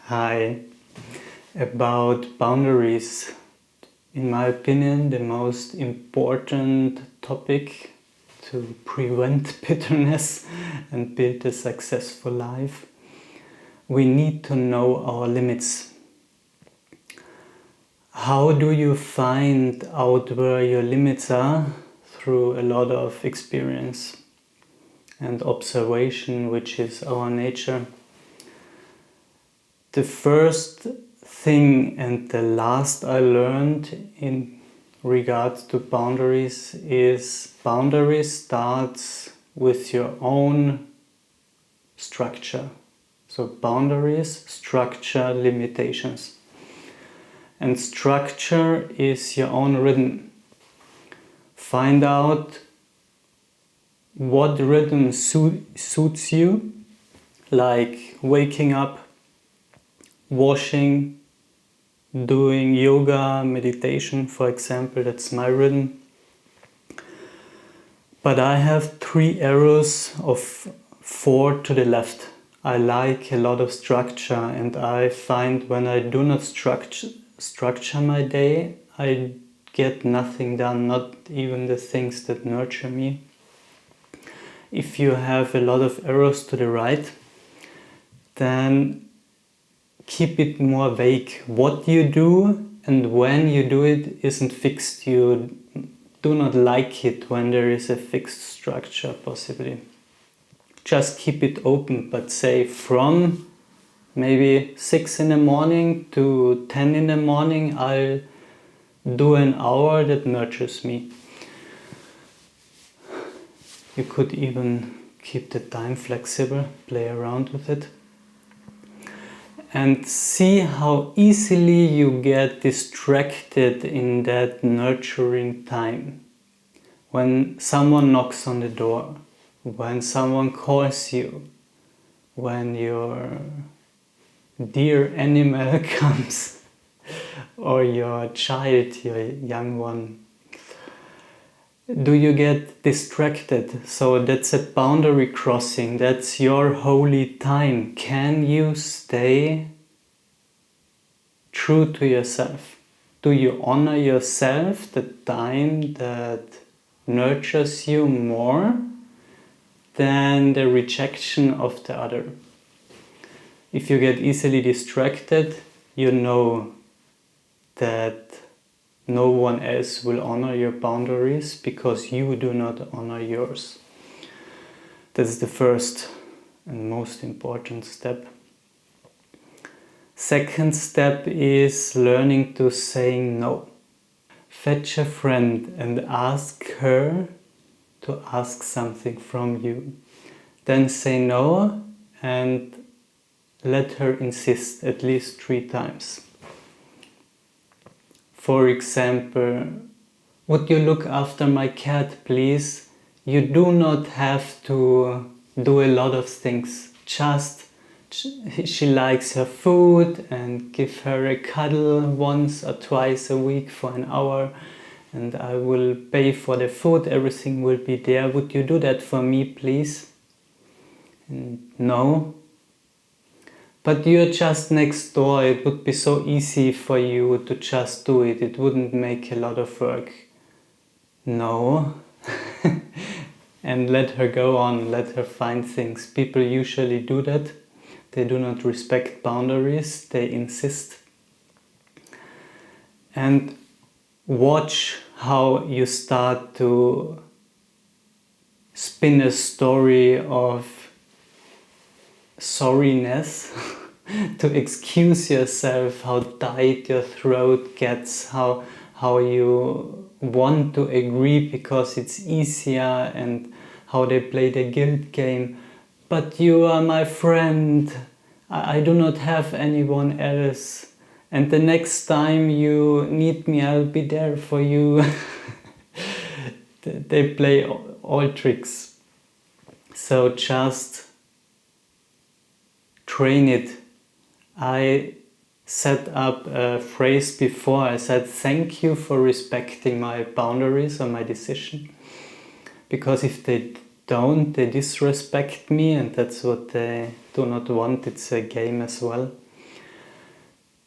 Hi. About boundaries. In my opinion, the most important topic to prevent bitterness and build a successful life. We need to know our limits. How do you find out where your limits are? Through a lot of experience and observation, which is our nature. The first thing and the last I learned in regards to boundaries is boundaries starts with your own structure. So boundaries, structure, limitations. And structure is your own rhythm. Find out what rhythm suits you, like waking up, washing, doing yoga, meditation, for example. That's my rhythm. But I have 3 arrows of 4 to the left. I like a lot of structure, and I find when I do not structure my day, I get nothing done, not even the things that nurture me. If you have a lot of arrows to the right, then keep it more vague. What you do and when you do it isn't fixed. You do not like it when there is a fixed structure, possibly. Just keep it open, but say from maybe 6 in the morning to 10 in the morning, I'll do an hour that nurtures me. You could even keep the time flexible, play around with it. And see how easily you get distracted in that nurturing time. When someone knocks on the door, when someone calls you, when your dear animal comes, or your child, your young one. Do you get distracted? So that's a boundary crossing. That's your holy time. Can you stay true to yourself? Do you honor yourself, the time that nurtures you more than the rejection of the other? If you get easily distracted, you know that no one else will honor your boundaries because you do not honor yours. That's the first and most important step. Second step is learning to say no. Fetch a friend and ask her to ask something from you. Then say no and let her insist at least 3 times. For example, would you look after my cat, please? You do not have to do a lot of things. Just she likes her food, and give her a cuddle once or twice a week for an hour, and I will pay for the food. Everything will be there. Would you do that for me, please? And no. But you're just next door, it would be so easy for you to just do it. It wouldn't make a lot of work. No. And let her go on, let her find things. People usually do that. They do not respect boundaries, they insist. And watch how you start to spin a story of sorriness to excuse yourself, how tight your throat gets, how you want to agree because it's easier, and how they play the guilt game. But you are my friend, I do not have anyone else, and the next time you need me, I'll be there for you. They play all tricks. So just train it. I set up a phrase before. I said, thank you for respecting my boundaries or my decision. Because if they don't, they disrespect me, and that's what they do not want. It's a game as well.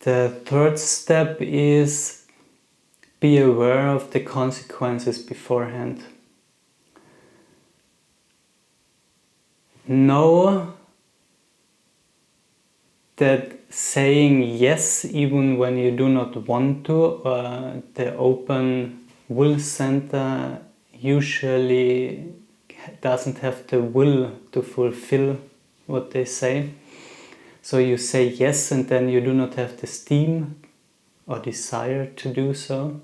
The third step is be aware of the consequences beforehand. Know that saying yes even when you do not want to, the open will center usually doesn't have the will to fulfill what they say. So you say yes and then you do not have the steam or desire to do so.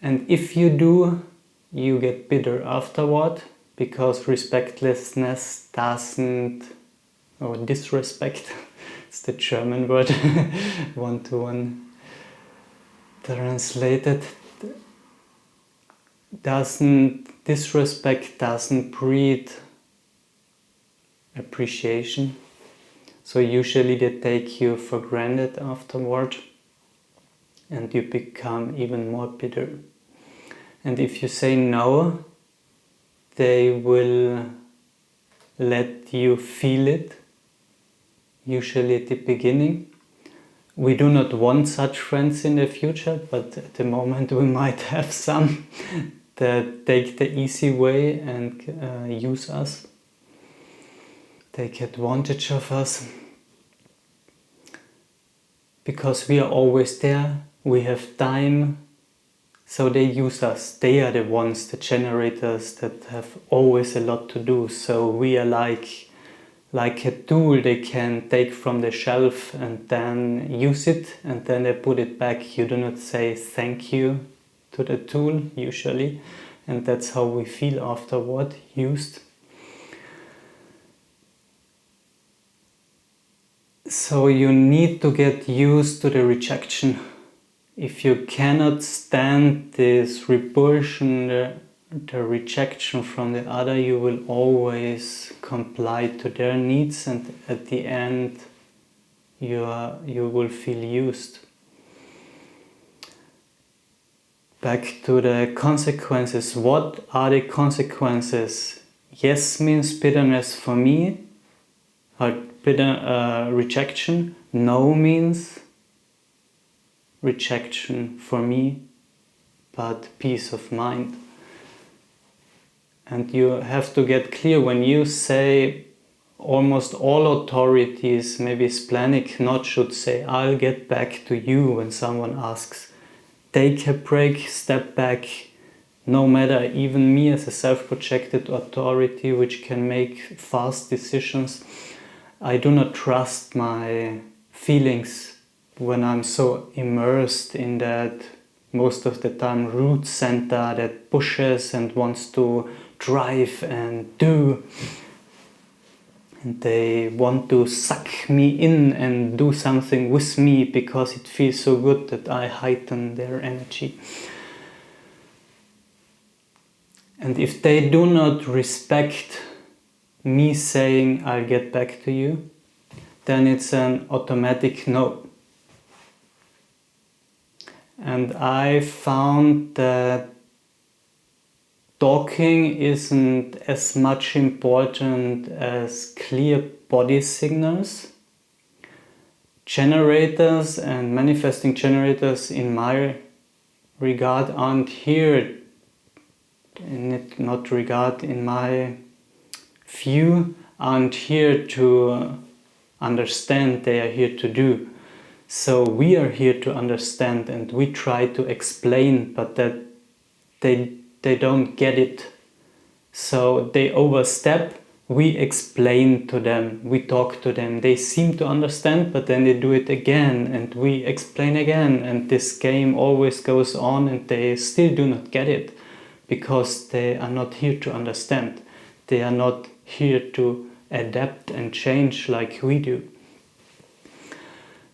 And if you do, you get bitter afterward, because respectlessness doesn't, or disrespect, it's the German word, one-to-one translated, disrespect doesn't breed appreciation. So usually they take you for granted afterward and you become even more bitter. And if you say no, they will let you feel it, usually at the beginning. We do not want such friends in the future, but at the moment we might have some that take the easy way and use us, take advantage of us. Because we are always there, we have time, so they use us. They are the ones, the generators, that have always a lot to do. So we are like a tool they can take from the shelf and then use it, and then they put it back. You do not say thank you to the tool usually, and that's how we feel afterward, used. So you need to get used to the rejection. If you cannot stand this repulsion, the rejection from the other, you will always comply to their needs, and at the end you will feel used. Back to the consequences. What are the consequences? Yes means bitterness for me, or rejection. No means rejection for me, but peace of mind. And you have to get clear when you say, almost all authorities, maybe splenic not, should say, I'll get back to you when someone asks. Take a break, step back. No matter, even me as a self-projected authority which can make fast decisions, I do not trust my feelings when I'm so immersed in that, most of the time, root center that pushes and wants to drive and do. And they want to suck me in and do something with me because it feels so good that I heighten their energy. And if they do not respect me saying I'll get back to you, then it's an automatic no. And I found that talking isn't as much important as clear body signals. Generators and manifesting generators, in my regard, aren't here, in my view, aren't here to understand, they are here to do. So we are here to understand and we try to explain, but that they don't get it. So they overstep, we explain to them, we talk to them. They seem to understand, but then they do it again and we explain again. And this game always goes on and they still do not get it because they are not here to understand. They are not here to adapt and change like we do.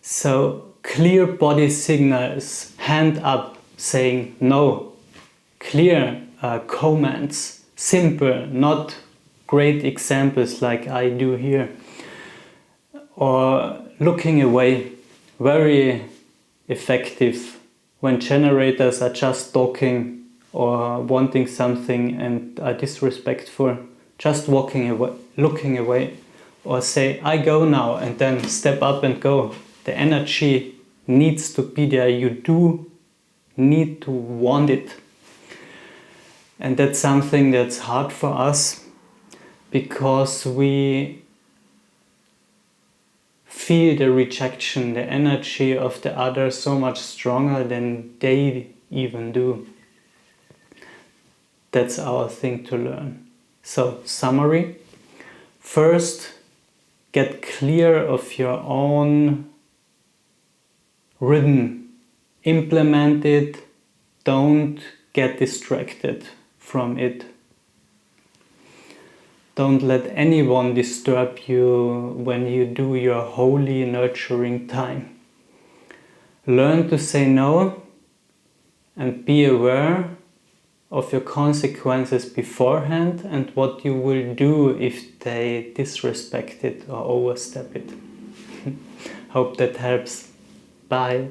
So clear body signals, hand up, saying no. Clear commands, simple, not great examples like I do here. Or looking away, very effective when generators are just talking or wanting something and are disrespectful. Just walking away, looking away, or say I go now and then step up and go. The energy needs to be there. You do need to want it. And that's something that's hard for us because we feel the rejection, the energy of the other so much stronger than they even do. That's our thing to learn. So, summary. First, get clear of your own rhythm. Implement it. Don't get distracted from it. Don't let anyone disturb you when you do your holy nurturing time. Learn to say no and be aware of your consequences beforehand and what you will do if they disrespect it or overstep it. Hope that helps. Bye.